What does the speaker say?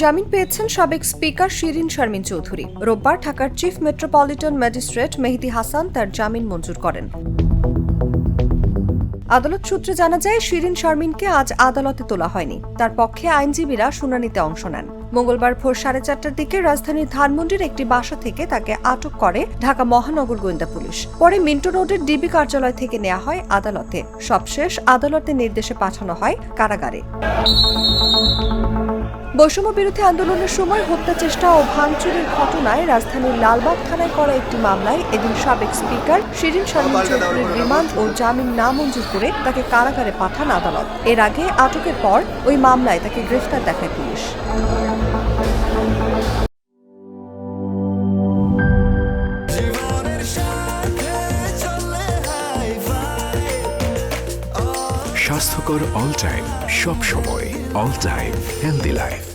জামিন পেয়েছেন সাবেক স্পিকার শিরিন শারমিন চৌধুরী। রোববার ঢাকার চিফ মেট্রোপলিটন ম্যাজিস্ট্রেট মেহেদী হাসান তার জামিন মঞ্জুর করেন। আদালত সূত্রে জানা যায়, শিরিন শারমিনকে আজ আদালতে তোলা হয়নি। তার পক্ষে আইনজীবীরা শুনানিতে অংশ নেন। মঙ্গলবার ভোর 4:30টার দিকে রাজধানীর ধানমন্ডির একটি বাসা থেকে তাকে আটক করে ঢাকা মহানগর গোয়েন্দা পুলিশ। পরে মিন্টো রোডের ডিবি কার্যালয় থেকে নেওয়া হয় আদালতে। সবশেষ আদালতের নির্দেশে পাঠানো হয় কারাগারে। বৈষম্য বিরোধী আন্দোলনের সময় হত্যা চেষ্টা ও ভাঙচুরের ঘটনায় রাজধানীর লালবাগ থানায় করা একটি মামলায় এদিন সাবেক স্পিকার শিরিন শারমিন চৌধুরীর রিমান্ড ও জামিন নামঞ্জুর করে তাকে কারাগারে পাঠান আদালত। এর আগে আটকের পর ওই মামলায় তাকে গ্রেফতার দেখায় পুলিশ। স্বাস্থ্যকর অল টাইম, সব সময় অল টাইম হেলদি লাইফ।